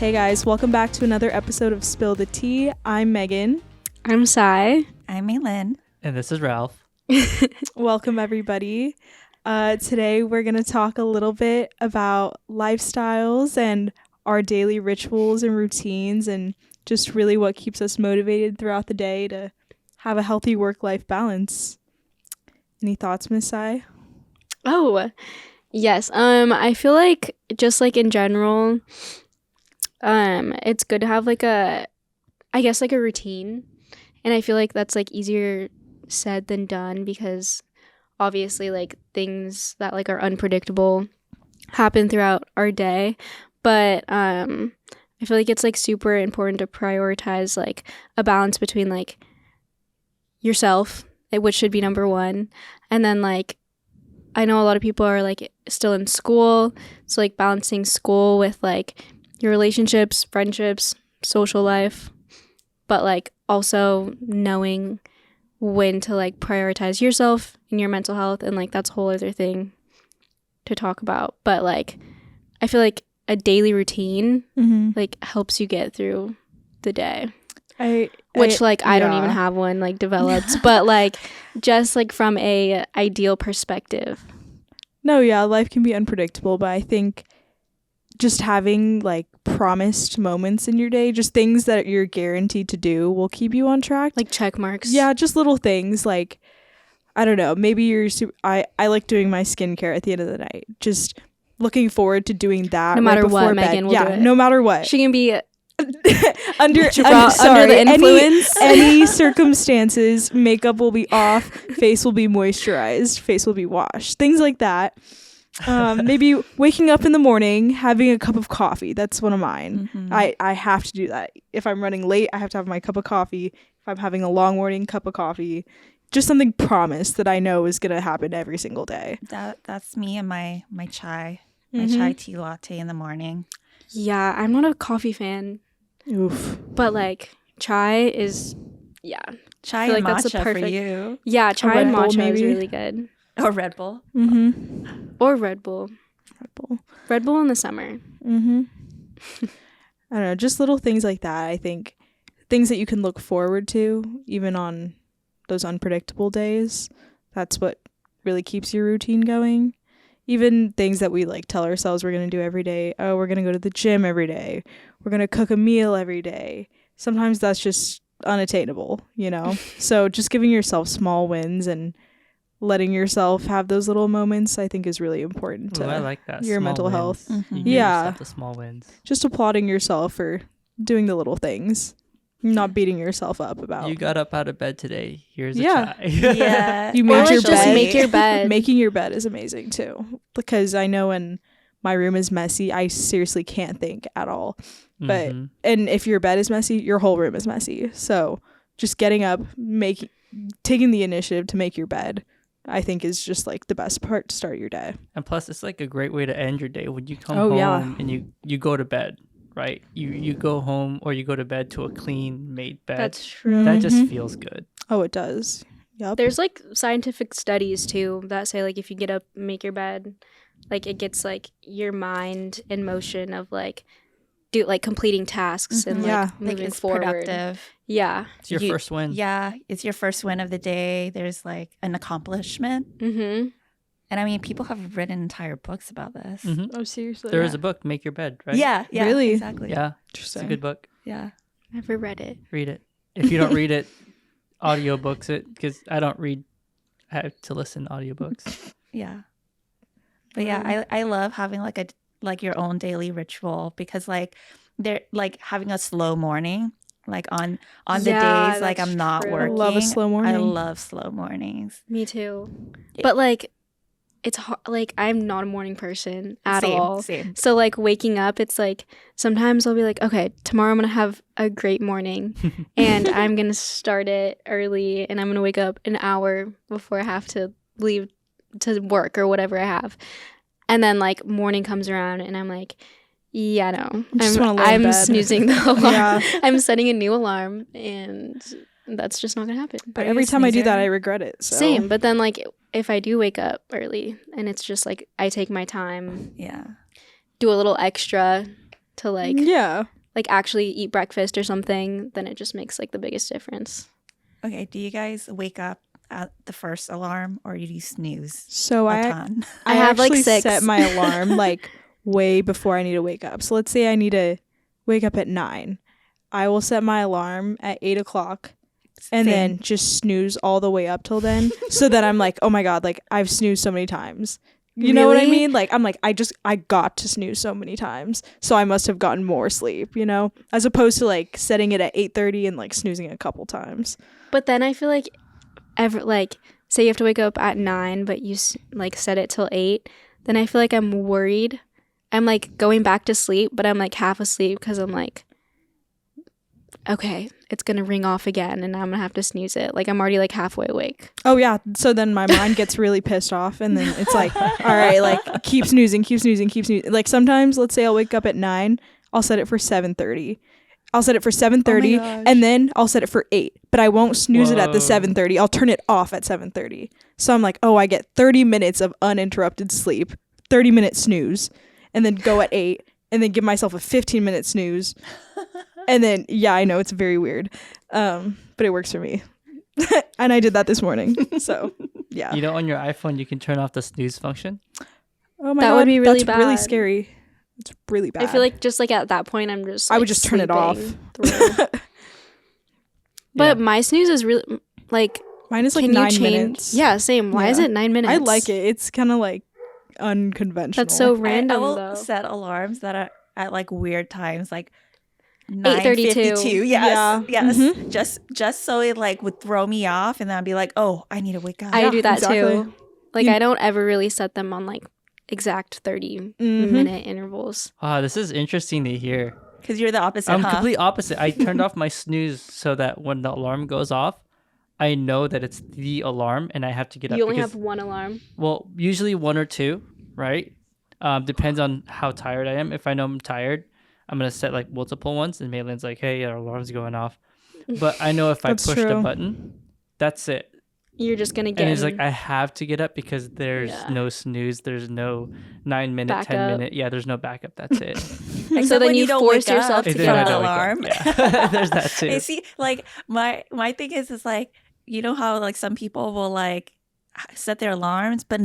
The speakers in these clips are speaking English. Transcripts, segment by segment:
Hey guys, welcome back to another episode of Spill the Tea. I'm Megan. I'm Sai. I'm Maylin. And this is Ralph. Welcome everybody. Today we're going to talk a little bit about lifestyles and our daily rituals and routines and just really what keeps us motivated throughout the day to have a healthy work-life balance. Any thoughts, Miss Sai? Oh, yes. I feel like just like in general, it's good to have like a routine. And I feel like that's like easier said than done because obviously like things that like are unpredictable happen throughout our day. But I feel like it's like super important to prioritize like a balance between like yourself, which should be number one, and then like I know a lot of people are like still in school, so like balancing school with like your relationships, friendships, social life, but like also knowing when to like prioritize yourself and your mental health, and like that's a whole other thing to talk about. But like I feel like a daily routine like helps you get through the day. I don't even have one like developed, but like just like from a ideal perspective. No, yeah, life can be unpredictable, but I think just having like promised moments in your day, just things that you're guaranteed to do will keep you on track. Like check marks. Yeah, just little things like, I don't know, maybe I like doing my skincare at the end of the night. Just looking forward to doing that. No matter right before what, bed. Megan will do it. No matter what. She can be under the influence. Any circumstances, makeup will be off, face will be moisturized, face will be washed, things like that. Maybe waking up in the morning, having a cup of coffee. That's one of mine. I have to do that. If I'm running late, I have to have my cup of coffee. If I'm having a long morning, cup of coffee. Just something promised that I know is gonna happen every single day. That's me and my chai, my chai tea latte in the morning. Yeah, I'm not a coffee fan. Oof. But like chai is Chai I feel and like that's matcha a perfect for you. Yeah, chai and Red Bull, matcha is maybe? really good. Or Red Bull. Or Red Bull. Red Bull in the summer. I don't know, just little things like that. I think things that you can look forward to even on those unpredictable days. That's what really keeps your routine going. Even things that we like tell ourselves we're going to do every day. Oh, we're going to go to the gym every day. We're going to cook a meal every day. Sometimes that's just unattainable, you know? So just giving yourself small wins and letting yourself have those little moments, I think is really important to I like that. your Small mental wins. health. You give Yeah. yourself the small wins. Just applauding yourself for doing the little things. Not beating yourself up about. You got up out of bed today. Here's a Yeah. chai. Yeah. You Or made like your just bed. make your bed. Making your bed is amazing too, because I know when my room is messy, I seriously can't think at all. But and if your bed is messy, your whole room is messy. So just getting up, taking the initiative to make your bed, I think is just like the best part to start your day. And plus, it's like a great way to end your day when you come home and you go to bed. Right, you go home or you go to bed to a clean made bed. That's true. That just feels good. Oh, it does. Yep. There's like scientific studies too that say like if you get up, make your bed, like it gets like your mind in motion of like completing tasks and like moving it's forward. productive. Yeah. It's your first win. Yeah, it's your first win of the day. There's like an accomplishment. And I mean, people have written entire books about this. Oh, seriously? There is a book, Make Your Bed, right? Yeah, Really? Exactly. Yeah, it's Interesting. a good book. Yeah. Never read it. Read it. If you don't read it, audiobooks it, because I don't read. I have to listen to audiobooks. Yeah. But yeah, I love having like your own daily ritual because like they're like having a slow morning. Like on the days like I'm not true. working. I love a slow morning. I love slow mornings. Me too. But like it's like I'm not a morning person at all. Same. So like waking up, it's like sometimes I'll be like, okay, tomorrow I'm gonna have a great morning, and I'm gonna start it early, and I'm gonna wake up an hour before I have to leave to work or whatever I have, and then like morning comes around, and I'm like, yeah, no, I'm snoozing the alarm. Yeah. I'm setting a new alarm, and that's just not gonna happen. But every time I do that, I regret it. So. Same, but then like if I do wake up early and it's just like I take my time, Yeah. do a little extra, to like actually eat breakfast or something, then it just makes like the biggest difference. Okay, do you guys wake up at the first alarm or do you snooze? So I have like 6. Set my alarm like way before I need to wake up. So let's say I need to wake up at 9. I will set my alarm at 8 o'clock and then just snooze all the way up till then. So then I'm like, oh my God, like I've snoozed so many times. You know what I mean? Like I'm like, I got to snooze so many times. So I must have gotten more sleep, you know, as opposed to like setting it at 8:30 and like snoozing a couple times. But then I feel like say you have to wake up at 9, but you like set it till 8, then I feel like I'm worried. I'm like going back to sleep, but I'm like half asleep because I'm like, okay, it's going to ring off again and I'm going to have to snooze it. Like I'm already like halfway awake. Oh yeah. So then my mind gets really pissed off and then it's like, all right, like keep snoozing. Like sometimes let's say I'll wake up at 9, I'll set it for 7:30. I'll set it for 7:30 and then I'll set it for 8, but I won't snooze it at the 7:30. I'll turn it off at 7:30. So I'm like, oh, I get 30 minutes of uninterrupted sleep, 30-minute snooze, and then go at 8 and then give myself a 15-minute snooze. And then, yeah, I know it's very weird, but it works for me. And I did that this morning. So, yeah. You know, on your iPhone, you can turn off the snooze function. Oh my God, would be really bad. That's really scary. It's really bad. I feel like just like at that point, I'm just I would just turn it off. But my snooze is really like mine is like 9 minutes. Yeah, same. Why is it 9 minutes? I like it. It's kind of like unconventional. That's so random. I will though. set alarms that are at like weird times, like 8:32. Yes. Mm-hmm. Just so it like would throw me off, and then I'd be like, oh, I need to wake up. I do that too. Like I don't ever really set them on like exact 30-minute intervals. Wow, this is interesting to hear. Because you're the opposite. I'm complete opposite. I turned off my snooze so that when the alarm goes off, I know that it's the alarm and I have to get up. You only have one alarm? Well, usually 1 or 2, right? Depends on how tired I am. If I know I'm tired, I'm going to set like multiple ones. And Maylin's like, hey, our alarm's going off. But I know if I push the button, that's it. You're just going to get And it's like, I have to get up because there's no snooze. There's no 9-minute, backup. 10-minute. Yeah, there's no backup. That's it. So then you force yourself to get an alarm. Yeah. There's that too. You see, like my thing is like, you know how like some people will like set their alarms, but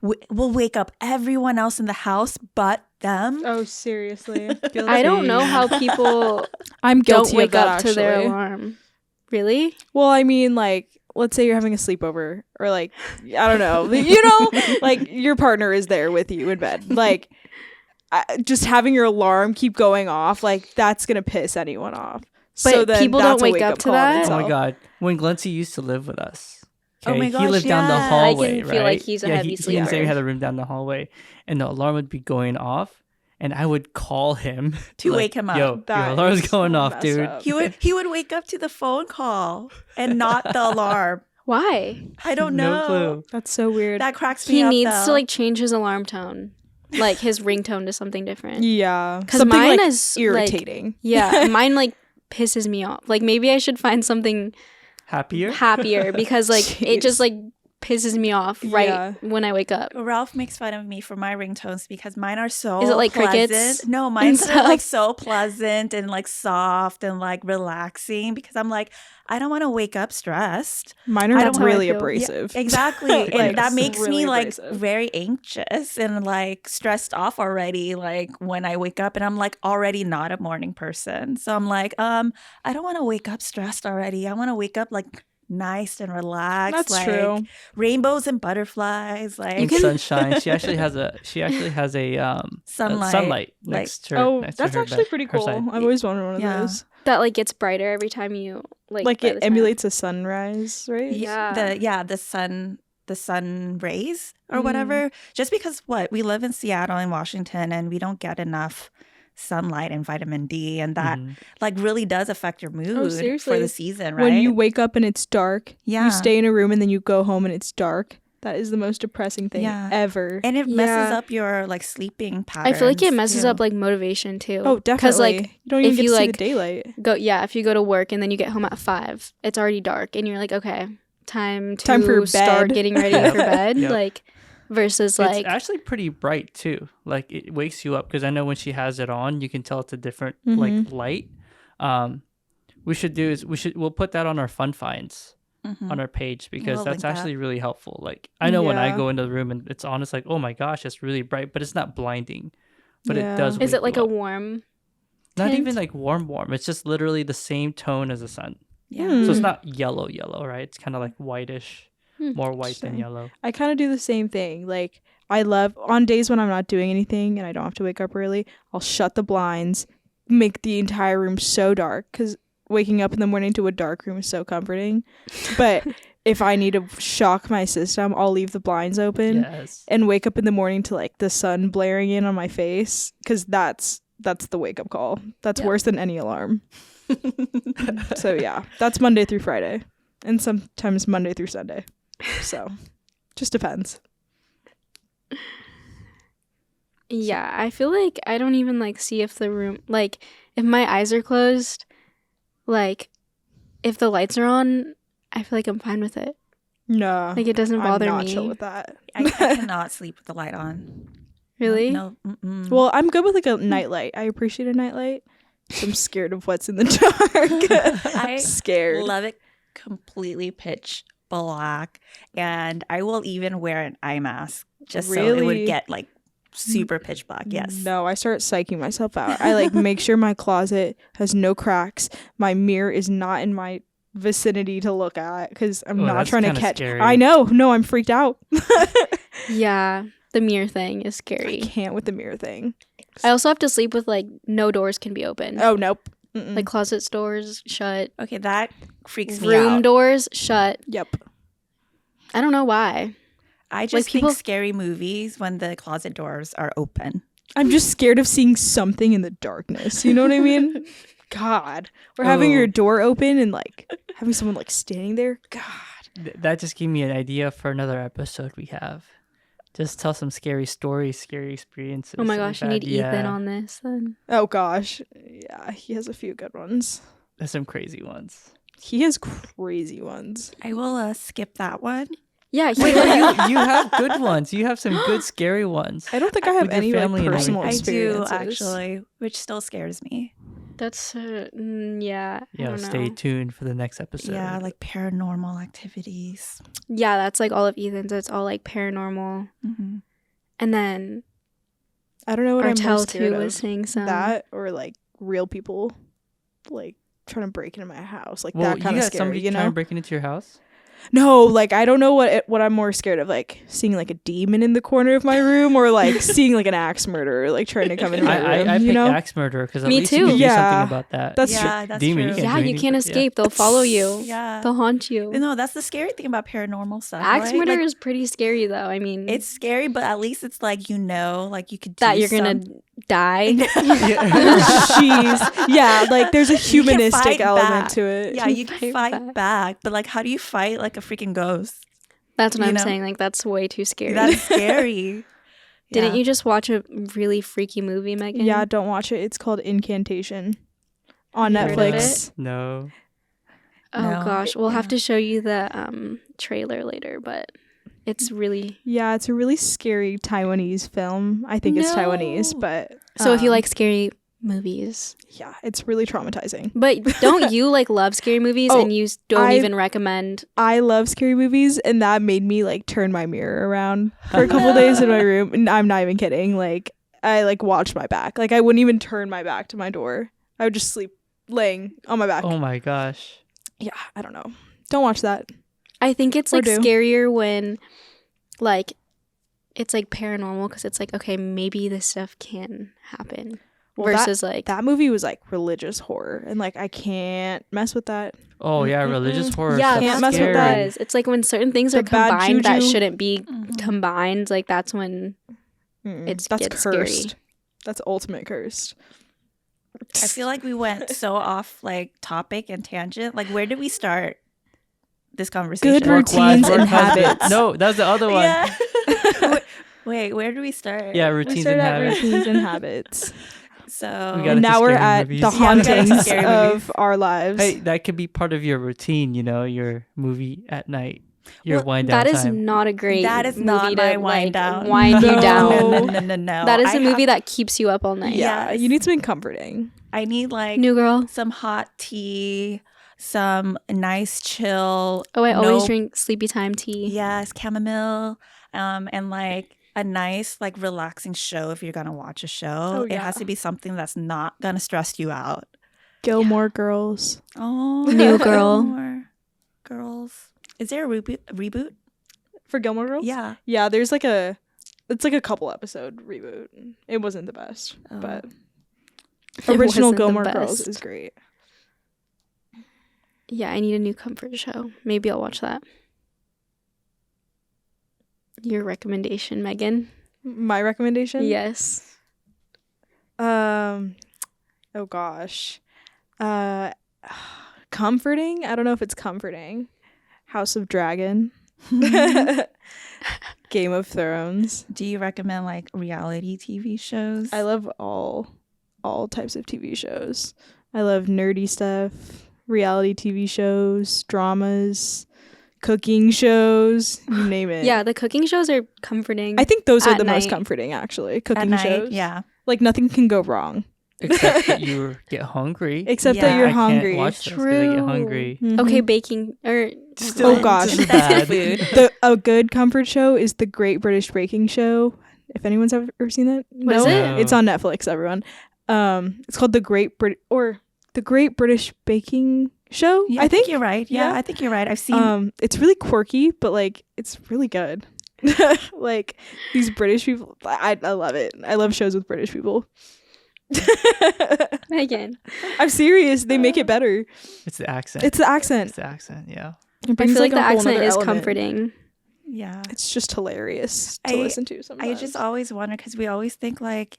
will wake up everyone else in the house but them. Oh, seriously? I don't know how people I'm guilty don't wake of that, up to their alarm. Really? Well, I mean, like, let's say you're having a sleepover or like, I don't know, you know, like your partner is there with you in bed. Like just having your alarm keep going off, like that's going to piss anyone off. But so then people don't wake up to that? Oh my God. When Glency used to live with us, oh my gosh, he lived down the hallway, I can feel like he's a heavy sleeper. He had a room down the hallway and the alarm would be going off. And I would call him to wake him up. Yo, your alarm's going off, dude. He would wake up to the phone call and not the alarm. Why? I don't know. No clue. That's so weird. That cracks me up. He needs to like change his alarm tone, like his ringtone to something different. Yeah, because mine like is irritating. Like, yeah, mine like pisses me off. Like maybe I should find something happier because like it just like pisses me off when I wake up. Ralph makes fun of me for my ringtones because mine are so Is it like pleasant. crickets? No, mine's are like so pleasant and like soft and like relaxing because I'm like, I don't want to wake up stressed. Mine are really abrasive. Yeah, exactly. Like, and that makes really me like abrasive. very anxious and like stressed off already, like when I wake up and I'm like already not a morning person. So I'm like, I don't want to wake up stressed already. I want to wake up like nice and relaxed. That's like, true. Rainbows and butterflies, like and sunshine. She actually has a sunlight next to her. Oh, next that's to her actually bed, pretty her cool. side. I've always wanted one of those. That like gets brighter every time you like it emulates a sunrise, right? The sun rays or whatever. Just because we live in Seattle and Washington and we don't get enough sunlight and vitamin D, and that like really does affect your mood for the season, right? When you wake up and it's dark, you stay in a room and then you go home and it's dark. That is the most depressing thing ever. And it messes up your like sleeping patterns. I feel like it messes up like motivation too. Oh, definitely. Because like you don't even get to see the daylight. If you go to work and then you get home at 5, it's already dark and you're like, okay, time for start bed. getting ready for bed. Yep. Like versus like it's actually pretty bright too. Like it wakes you up because I know when she has it on, you can tell it's a different like light. We'll put that on our fun finds on our page because We'll that's link actually really helpful. Like I know when I Yeah. go into the room and it's on, it's like, oh my gosh, it's really bright, but it's not blinding. But it does. is wake it like you a up. warm Not tint? even like warm. It's just literally the same tone as the sun. Yeah. So it's not yellow, right? It's kind of like whitish, more white than Interesting. yellow. I kind of do the same thing. Like I love on days when I'm not doing anything and I don't have to wake up early, I'll shut the blinds, make the entire room so dark because waking up in the morning to a dark room is so comforting. But if I need to shock my system, I'll leave the blinds open Yes. and wake up in the morning to like the sun blaring in on my face because that's the wake up call. That's worse than any alarm. So yeah, that's Monday through Friday and sometimes Monday through Sunday. So just depends. Yeah, I feel like I don't even like see if the room, like if my eyes are closed, like if the lights are on, I feel like I'm fine with it. No, Like it doesn't bother I'm not me. chill with that. I cannot sleep with the light on. Really? No. Mm-mm. Well, I'm good with like a nightlight. I appreciate a nightlight. So I'm scared of what's in the dark. I Scared. love it completely pitch black, and I will even wear an eye mask just so it would Really? get like super pitch black. Yes. No, I start psyching myself out. I like make sure my closet has no cracks. My mirror is not in my vicinity to look at because I'm not that's trying to kinda catch. scary. I know. No, I'm freaked out. Yeah, the mirror thing is I scary. can't with the mirror thing. I also have to sleep with like no doors can be open. Oh, nope. Mm-mm. Like closet doors shut, Okay, that freaks me room out. doors shut. Yep. I don't know why. I just people- think scary movies when the closet doors are open. I'm just scared of seeing something in the darkness. You know what I mean? God. Or having your door open and like having someone like standing there. God. That just gave me an idea for another episode we have. Just tell some scary stories, scary experiences. Oh my that gosh, you we've need had. Ethan Yeah. on this then. Oh gosh. Yeah, he has a few good ones. There's some crazy ones. He has crazy ones. I will skip that one. Yeah, he Wait, you have good ones. You have some good scary ones. I don't think I have With your any like family and personal I do experiences. actually, which still scares me. that's yeah. I Yeah, don't stay know. tuned for the next episode. Yeah, like paranormal activities. Yeah, that's like all of Ethan's. It's all like paranormal. Mm-hmm. And then I don't know what I'm Artel most scared too of. was saying some. That or like real people like trying to break into my house. Like well, that kind you of got scary, somebody you trying know? to break into your house? No, like I don't know what I'm more scared of, like seeing like a demon in the corner of my room or like seeing like an axe murderer like trying to come into my room. I you picked know? axe murderer because at Me least too. you can do Yeah. something about that. That's Yeah, that's Demon, true. you Yeah, can't do you anything, can't yeah. escape. They'll follow you. Yeah. They'll haunt you. No, that's the scary thing about paranormal stuff. Axe right? murder Like, is pretty scary though. I mean, it's scary, but at least it's like like you could do that you're gonna die. Jeez. Yeah, like there's a You can humanistic fight element back. to it. Yeah, you can Fight fight back, but like, how do you fight like a freaking ghost? That's what You I'm know? saying. Like that's way too scary. That's scary. Didn't Yeah. you just watch a really freaky movie, Megan? Yeah, don't watch it. It's called Incantation on You heard of Netflix. No. Oh No. gosh, we'll have Yeah. to show you the trailer later, but it's really Yeah, it's a really scary Taiwanese film. I think it's Taiwanese, No. but so if you um, like scary movies. yeah, it's really traumatizing. But don't you like love scary movies Oh, and you don't I- even recommend? I love scary movies, and that made me like turn my mirror around for a couple days in my room. And I'm not even kidding. Like I like watched my back. Like I wouldn't even turn my back to my door. I would just sleep laying on my back. Oh my gosh. Yeah, I don't know. Don't watch that. I think it's Or like do. scarier when like it's like paranormal because it's like okay, maybe this stuff can happen Well, that- versus like That movie was like religious horror, and like I can't mess with that. Oh yeah, religious horror. yeah, stuff's can't that's mess with what that. it is. It's like when certain things The are bad combined that juju. shouldn't be Mhm. combined. Like that's when That's gets scary. cursed. That's ultimate cursed. I feel like we went so off like topic and tangent. Like, where did we start this conversation? Good routines and habits. No, that was the other one. Yeah. Wait, where do we start? Yeah, We routines started and at habits. routines and habits. So We got And into now we're scary at movies. the Yeah, we got into hauntings scary of movies. our lives. Hey, that could be part of your routine, you know, your movie at night. Your Well, wind down That is time. not a great That is movie not to my wind like, down. wind you No. down. No. That is I a movie have- that keeps you up all night. Yeah, Yes. you need something comforting. I need like New Girl. some hot tea, some nice chill. Oh, I always no- drink sleepy time tea. Yes, chamomile, and like a nice like relaxing show if you're gonna watch a show. Oh, It has yeah. to be something that's not gonna stress you out. Gilmore Girls. Oh, New Girl. Gilmore Girls. Is there a reboot? For Gilmore Girls? Yeah. Yeah, there's like it's like a couple episode reboot. It wasn't the best, Oh. but It original wasn't the Gilmore Girls best. is great. Yeah, I need a new comfort show. Maybe I'll watch that. Your recommendation, Megan? My recommendation? Yes. Oh gosh. Comforting? I don't know if it's comforting. House of Dragon. Game of Thrones. Do you recommend like reality TV shows? I love all types of TV shows. I love nerdy stuff, reality TV shows, dramas, cooking shows, you name it. Yeah, the cooking shows are comforting. I think those are At the most night. comforting, actually. At Cooking night, shows. yeah. Like nothing can go wrong. Except that you get hungry. Except Yeah. that you're I hungry. can't watch those 'cause I get True. hungry. Mhm. Okay, baking or Oh, gosh. This is That's bad. good food. A good comfort show is the Great British Baking Show. If anyone's ever seen that, What is it? No. It's on Netflix. Everyone, it's called the Great British Baking Show. Yeah, I think you're right. Yeah, Yeah. I think you're right. I've seen. It's really quirky, but like it's really good. Like these British people, I love it. I love shows with British people. Megan. I'm serious. They make it better. It's the accent. It's the accent. It's the accent, yeah. It I brings, feel like the a whole accent nother is element. comforting. Yeah. It's just hilarious to listen to sometimes. I just always wonder because we always think like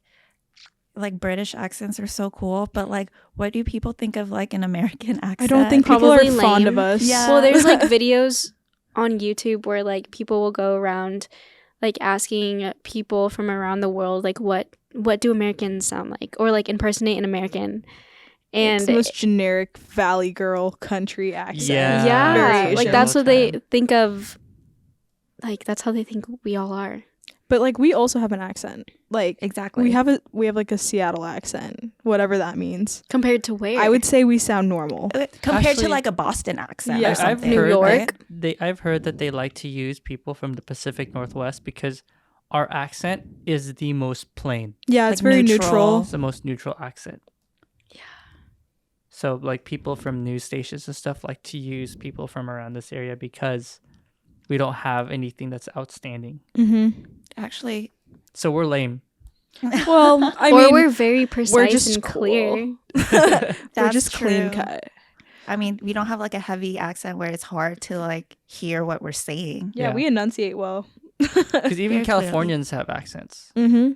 British accents are so cool, but like, what do people think of like an American accent? I don't think people are Probably fond lame. of us. Yeah. Well, there's like videos on YouTube where like people will go around like asking people from around the world like what do Americans sound like, or like impersonate an American. And it's the most generic Valley Girl country accent. Yeah. yeah, Variation. like that's All what the they time. think of. Like that's how they think we all are. But like we also have an accent. Like Exactly. we have like a Seattle accent, whatever that means. Compared to where? I would say we sound normal. compared Actually- to like a Boston accent Yeah, or I've something. New York. right? I've heard that they like to use people from the Pacific Northwest because our accent is the most plain. Yeah, it's Like very neutral. neutral. It's the most neutral accent. Yeah. So like people from news stations and stuff like to use people from around this area because we don't have anything that's outstanding. Mm-hmm. Actually, So we're lame. Well, I or mean, we're very precise just and cool. clear. we're That's just clean true. cut. I mean, we don't have like a heavy accent where it's hard to like hear what we're saying. Yeah, Yeah. we enunciate well. Because even Very clearly. Californians have accents. Mm-hmm.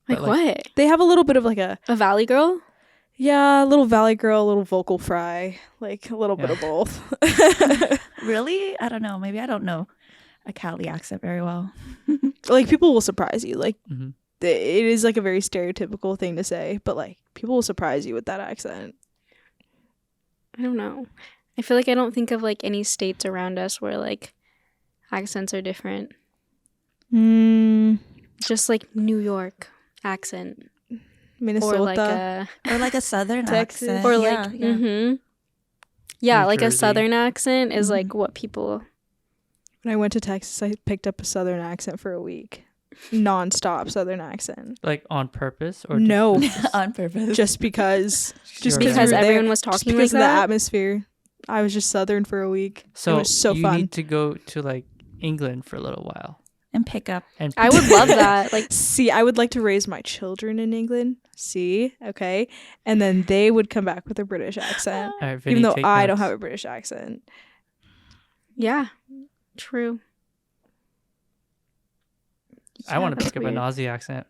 Like, But, what? They have a little bit of like a A Valley girl? a little Valley Girl, a little vocal fry, like a little bit Yeah. of both. Really? I don't know. Maybe I don't know a Cali accent very well. Like people will surprise you. Like hmm it is like a very stereotypical thing to say, but like people will surprise you with that accent. I don't know. I feel like I don't think of like any states around us where like accents are different. Mm, Just like New York accent. Minnesota. Or like a Or like a southern Texas. accent. or yeah, like yeah. yeah, New like a Jersey. southern accent is Mhm. like what people When I went to Texas, I picked up a southern accent for a week. Non-stop southern accent. Like on purpose or No, On purpose. just because. Just You're- because we were there, everyone was Just talking because like of the that. atmosphere. I was just southern for a week. So it was so you fun. need to go to like England for a little while. and pick up. And I would love that. Like See, I would like to raise my children in England. See, okay, and then they would come back with a British accent, All right, Vinny, even though take I don't notes. have a British accent. yeah. True. I want to that's pick up an weird. Aussie accent.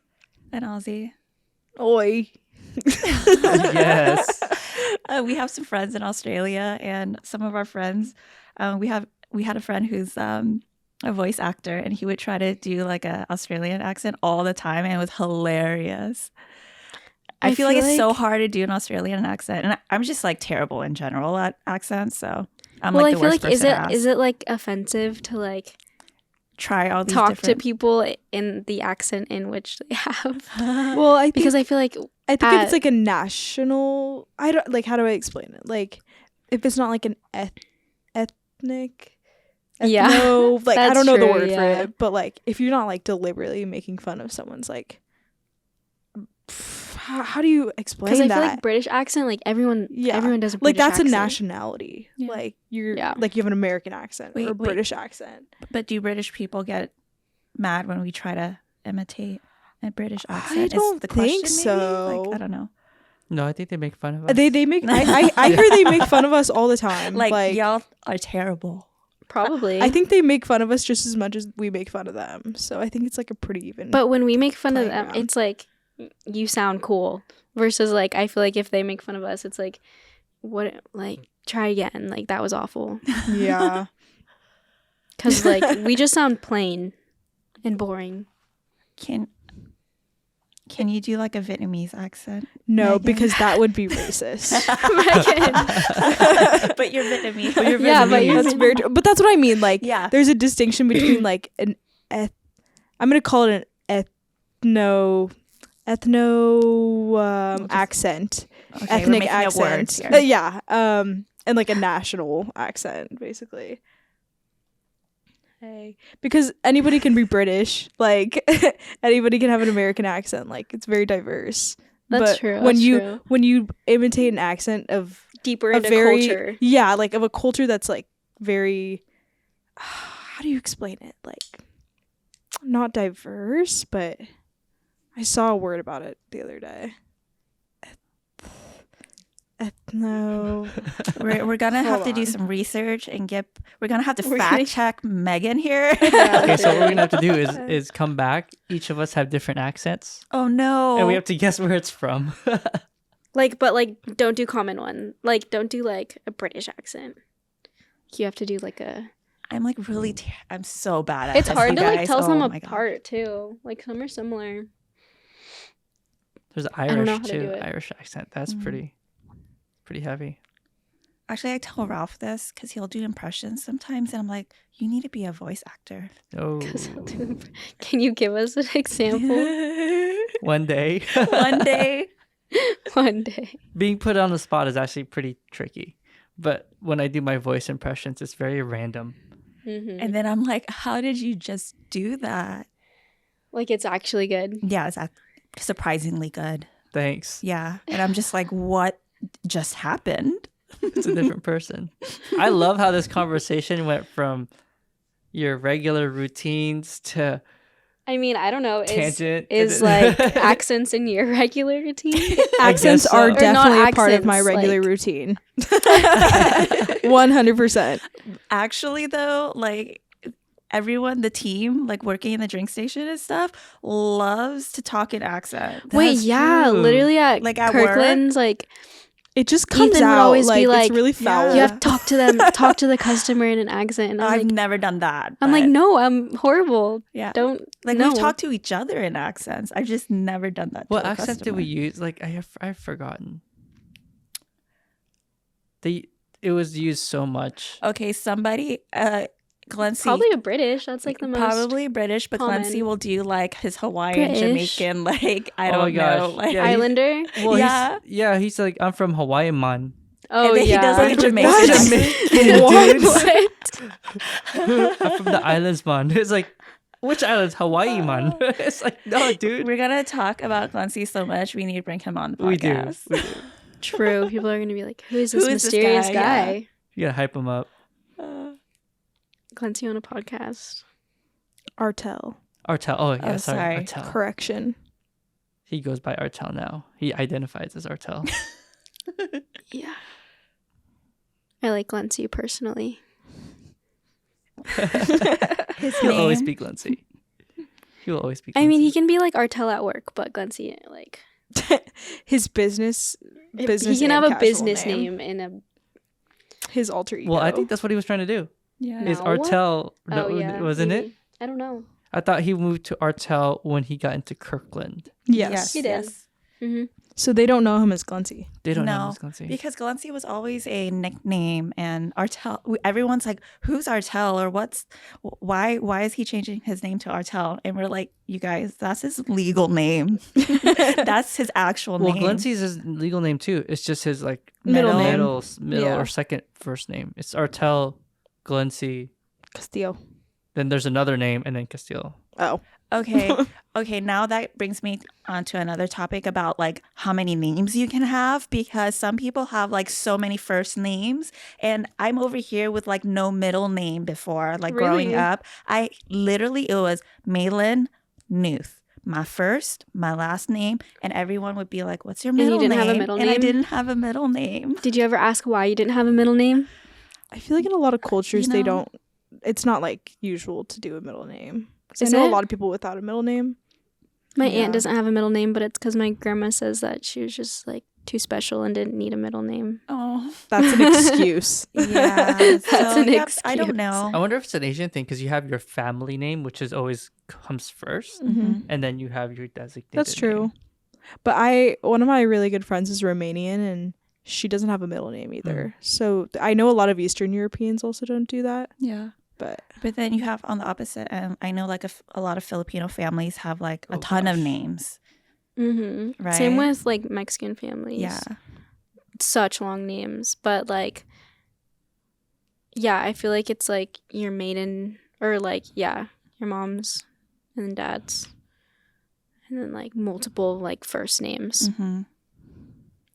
An Aussie. Oi. Yes. We have some friends in Australia, and some of our friends, we had a friend who's a voice actor, and he would try to do like a Australian accent all the time, and it was hilarious. I feel like it's so hard to do an Australian accent, and I'm just like terrible in general at accents. So I'm well, like I the feel worst like person to ask. is it like offensive to like Try all these talk to different... people in the accent in which they have? Well, I think Because I feel like if it's like a national, I don't like. How do I explain it? Like, if it's not like an ethnic, Yeah, ethno, like I that's don't know the true, word for yeah. it, but like if you're not like deliberately making fun of someone's like, how do you explain because I that? feel like British accent, like everyone does a like British that's accent. a nationality. Yeah. Like you're Yeah. like you have an American accent or a Wait. British accent. But do British people get mad when we try to imitate a British accent? I Is don't the think question, maybe? so. Like, I don't know. No, I think they make fun of us. They make I hear they make fun of us all the time. Like y'all are terrible. Probably. I think they make fun of us just as much as we make fun of them. So I think it's like a pretty even. But when we make fun of them, playground. it's like you sound cool. Versus like I feel like if they make fun of us, it's like what like try again. Like that was awful. yeah. Because like we just sound plain and boring. Can you do like a Vietnamese accent? No, Megan? because that would be racist. But you're Vietnamese. Yeah, but you're That's very true. But that's what I mean. Like, Yeah. there's a distinction between like I'm gonna call it an ethno accent, Okay, we're ethnic making up accent. words here. Yeah. And like a national accent, basically. Hey, because anybody can be British. Like anybody can have an American accent. Like it's very diverse. That's But true. When that's you true. when you imitate an accent of Deeper a into very culture. yeah, like of a culture that's like very how do you explain it? Like not diverse, but I saw a word about it the other day. Ethno. We're gonna have Hold to do on. some research and we're gonna have to We're fact gonna- check Megan here. Okay, so what we're gonna have to do is come back. Each of us have different accents, Oh no. and we have to guess where it's from. Like, but like, don't do common one. Like, don't do like a British accent. You have to do like a. I'm like really I'm so bad at It's this, hard you to like guys. tell some Oh my God. apart too. Like some are similar. There's don't know Irish how to too. do it. Irish accent. That's pretty heavy. Actually, I tell Ralph this because he'll do impressions sometimes, and I'm like, you need to be a voice actor. Oh, 'Cause I'll do- Can you give us an example? one day. One day. One day. Being put on the spot is actually pretty tricky. But when I do my voice impressions, it's very random. Mm-hmm. And then I'm like, how did you just do that? Like it's actually good. Yeah, it's surprisingly good. Thanks. Yeah. And I'm just like, what just happened? It's a different person. I love how this conversation went from your regular routines to I mean, I don't know. tangent. Is like accents in your regular routine? Accents so. are Or not definitely a part of my accents, regular like- routine. 100%. Actually, though, like everyone, the team, like working in the drink station and stuff, loves to talk in accent. Wait, That's yeah, true. literally at Like at work? Kirkland's, like It just comes Ethan would out always like be like, it's really foul. you have to talk to them, talk to the customer in an accent. And I'm I've like, never done that. I'm like, but no, I'm horrible. yeah. Don't Like no. we've talked to each other in accents. I've just never done that. what to a accent did we customer. use? Like I've forgotten. It was used so much. Okay, somebody, Glency, Probably a British. That's like the most. probably British, but common. Glency will do like his Hawaiian, British. Jamaican, like I Oh my don't know, gosh. like Yeah, he- Islander. Well, Yeah. he's like, I'm from Hawaii, man. Oh and then yeah. he does like a What? Jamaican. What? I'm from the islands, man. It's like, which islands? Hawaii, man. It's like, no, dude. We're gonna talk about Glency so much. We need to bring him on the We do. podcast. We do. True. People are gonna be like, who is Who this is this mysterious guy? guy? You gotta hype him up. Clancy on a podcast. Artel. Artel. Oh, yeah, Oh, sorry. sorry. Artel. Correction. He goes by Artel now. He identifies as Artel. Yeah. I like Clancy personally. His He'll always name? be Glency. He will always be I mean, Glency. he can be like Artel at work, but Clancy like His business he business can and have a casual business name in a. His alter ego. Well, I think that's what he was trying to do. Yeah. Is No. Artel, no, Oh yeah, wasn't it? maybe. I don't know. I thought he moved to Artel when he got into Kirkland. yes. He did. Yes. hmm So they don't know him as Glency. They don't know No, Miss Glency. because Glency was always a nickname, and Artel. Everyone's like, "Who's Artel?" or why is he changing his name to Artel? And we're like, "You guys, that's his legal name. That's his actual Well, name." Glency's his legal name too. It's just his like Middle name. middle Yeah. or second first name. It's Artel, Glency. Castillo. Then there's another name, and then Castillo. Oh. Okay. Now that brings me on to another topic about like how many names you can have, because some people have like so many first names, and I'm over here with like no middle name before. Like growing Really? up, it was Malin Nuth. My first, my last name, and everyone would be like, "What's your you middle didn't name?" have a middle And I name? didn't have a middle name. Did you ever ask why you didn't have a middle name? I feel like in a lot of cultures, You they know? don't, it's not like usual to do a middle name. 'Cause I Is know it? a lot of people without a middle name. My Yeah. aunt doesn't have a middle name, but it's because my grandma says that she was just like too special and didn't need a middle name. Oh, That's an excuse. yeah. That's an I excuse. don't know. I wonder if it's an Asian thing because you have your family name, which is always comes first, Mhm. and then you have your designated. That's true. name. But one of my really good friends is Romanian, and she doesn't have a middle name either. So I know a lot of Eastern Europeans also don't do that. Yeah. But then you have on the opposite end, I know like a lot of Filipino families have like a Oh, ton of gosh. names. Mm-hmm. Right. Same with like Mexican families. Yeah. Such long names, but like, yeah, I feel like it's like your maiden or like, yeah, your mom's and then dad's, and then like multiple like first names. Mm-hmm.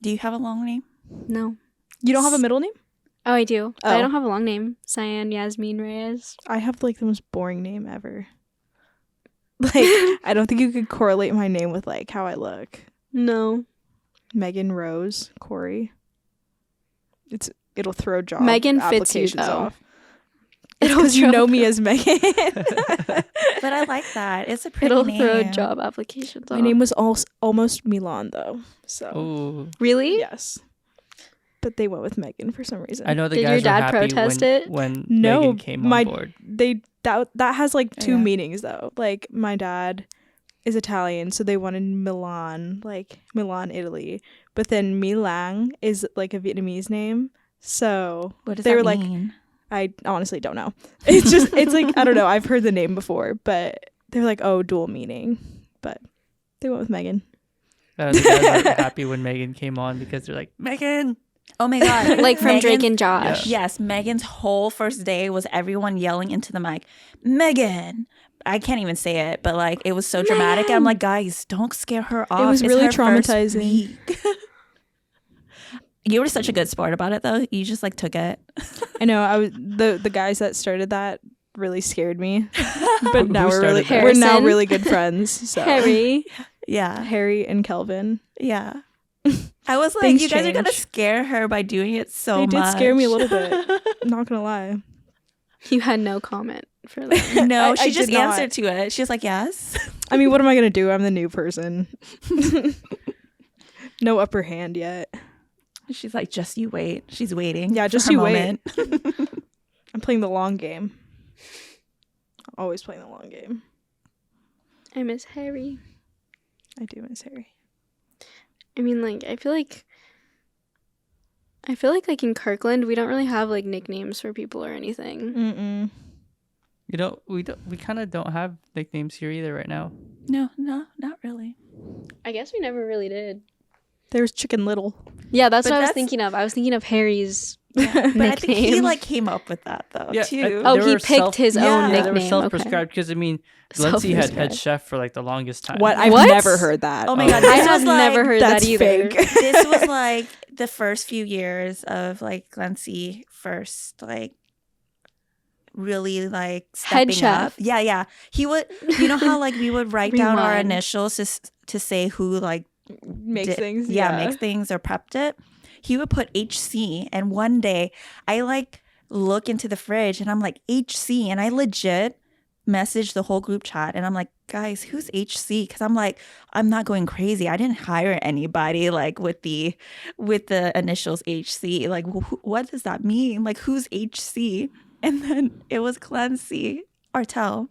Do you have a long name? No. You don't have a middle name? Oh, I do. But I Oh. don't have a long name. Cyan Yasmin Reyes. I have like the most boring name ever. Like, I don't think you could correlate my name with like how I look. No. Megan Rose Corey. It'll throw job Megan fits you, applications though. off. It's because you throw- know me as Megan. But I like that. It's a pretty It'll name. throw job applications My off. name was almost Milan though. So Oh, Really? yes. But they went with Megan for some reason. I know the Did your guys were dad happy protest it? when No, Megan came my on board. that has like two Yeah. meanings though. Like my dad is Italian, so they wanted Milan, like Milan, Italy. But then Milang is like a Vietnamese name. So What does they that were like, mean? I honestly don't know. It's like I don't know. I've heard the name before, but they're like, oh, dual meaning. But they went with Megan. The guys were happy when Megan came on because they're like, Megan. Oh my God. Like from Drake Megan's- and Josh. Yes, Megan's whole first day was everyone yelling into the mic, Megan. I can't even say it, but like it was so dramatic. And I'm like, guys, don't scare her off. was It's really her first traumatizing. week." You were such a good sport about it, though. You just like took it. I know. I was the guys that started that really scared me. But Who now started that? we're now Harrison? really good friends. So Harry. Yeah, Harry and Kelvin. yeah. I was like, Things you guys are gonna change. scare her by doing it so They much. did scare me a little bit. I'm not gonna lie. You had no comment for that. No, I she just did not. answered to it. She was like, yes. I mean, what am I gonna do? I'm the new person. No upper hand yet. She's like, just you wait. She's waiting. Yeah, for just her you wait. moment. I'm playing the long game. Always playing the long game. I miss Harry. I do miss Harry. I mean, like, I feel like in Kirkland we don't really have like nicknames for people or anything. Mm-mm. You know, we kind of don't have nicknames here either right now. No, not really. I guess we never really did. There's Chicken Little. Yeah, that's But what I was that's- thinking of. I was thinking of Harry's But I think he nickname. like came up with that though Yeah, too. Oh, they he were picked his own Yeah, Yeah, they were nickname. self-prescribed because I mean, Glency had head Self-prescribed. chef for like the longest time. What? I've What? never heard that. Oh my Oh. god, I this have was like, never heard that that's either. fake. This was like the first few years of like Glency first like really like Head stepping chef. up. Yeah. He would, you know how like we would write down our Rewind. initials to say who like Makes did- things. makes things or prepped it. He would put HC, and one day I like look into the fridge and I'm like HC, and I legit messaged the whole group chat and I'm like, guys, who's HC? Because I'm like, I'm not going crazy. I didn't hire anybody like with the initials HC. Like, what does that mean? Like, who's HC? And then it was Clancy Artel.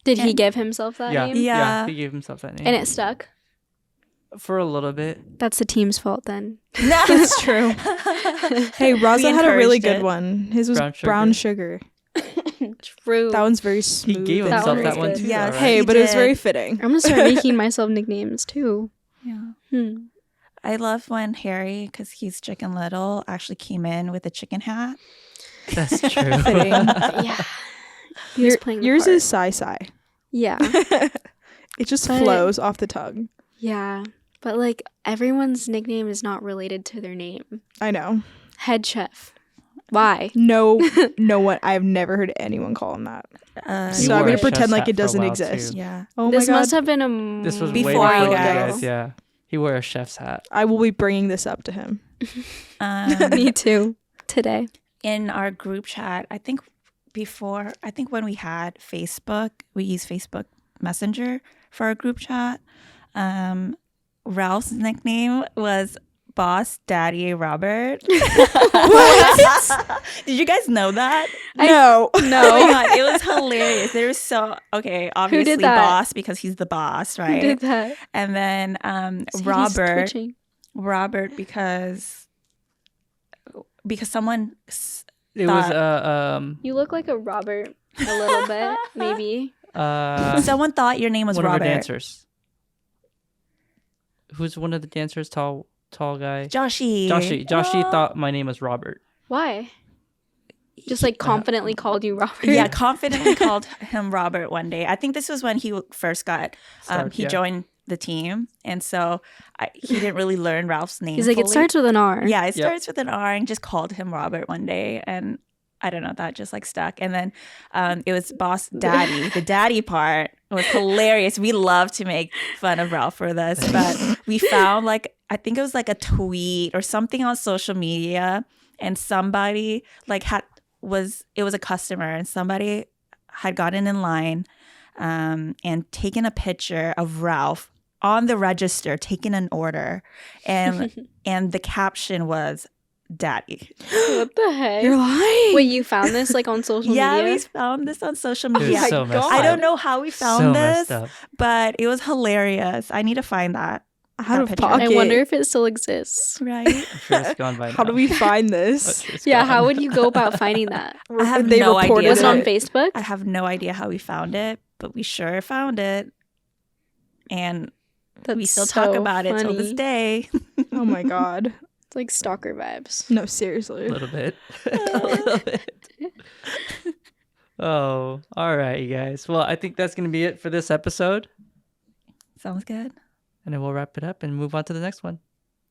Did he And- give himself that Yeah, name? Yeah. he gave himself that name. And it stuck. For a little bit. That's the team's fault then. That's true. Hey, Raza had a really encouraged good it. one. His was brown sugar. True. That one's very He smooth. gave and himself one that was one good. too. Yes. though, Hey, He but it was did. very fitting. I'm gonna start making myself nicknames too. Yeah. I love when Harry, because he's Chicken Little, actually came in with a chicken hat. That's true. Fitting. Yeah. He was playing the Yours part. is Sai. Yeah. It just But- flows off the tongue. Yeah. But like everyone's nickname is not related to their name. I know. Head chef. Why? No one. I've never heard anyone call him that. You So I'm wore gonna a pretend chef's like hat it for a doesn't while, exist. too. Yeah. Oh This my god. must have been This was Before way before you you guys. guys. Yeah. He wore a chef's hat. I will be bringing this up to him. Me too. Today. In our group chat, I think when we had Facebook, we used Facebook Messenger for our group chat. Ralph's nickname was Boss Daddy Robert. What? Did you guys know that? No. Oh my god, it was hilarious. There was obviously that? Boss because he's the boss, right? Who did that? And then Sadie's Robert twitching. because someone It was You look like a Robert a little bit, maybe. someone thought your name was one Robert. of our dancers. Who's one of the dancers? Tall guy. Joshy. Joshy thought my name was Robert. Why? Just like confidently called you Robert. Yeah, confidently called him Robert one day. I think this was when he first got he joined the team, and so he didn't really learn Ralph's name. He's like, it fully. starts with an R. Yeah, it starts with an R, and just called him Robert one day, and I don't know, that just like stuck. And then it was Boss Daddy. The daddy part was hilarious. We love to make fun of Ralph for this, but we found I think it was like a tweet or something on social media, and somebody it was a customer, and somebody had gotten in line and taken a picture of Ralph on the register, taking an order, and the caption was Daddy. What the heck? You're lying. Wait, you found this like on social Yeah, media? we found this on social It was media. so messed I up. don't know how we found So this, messed up. but it was hilarious. I need to find that. Out of picture. pocket. I wonder if it still exists. Right? I'm sure it's gone by now. How do we find this? It's Yeah, gone. how would you go about finding that? I have They no reported idea. Was it on it. Facebook? I have no idea how we found it, but we sure found it. And That's we still talk so about it till this funny. day. Oh my god. It's like stalker vibes. No, seriously. A little bit. A little bit. Oh, all right, you guys. Well, I think that's going to be it for this episode. Sounds good. And then we'll wrap it up and move on to the next one.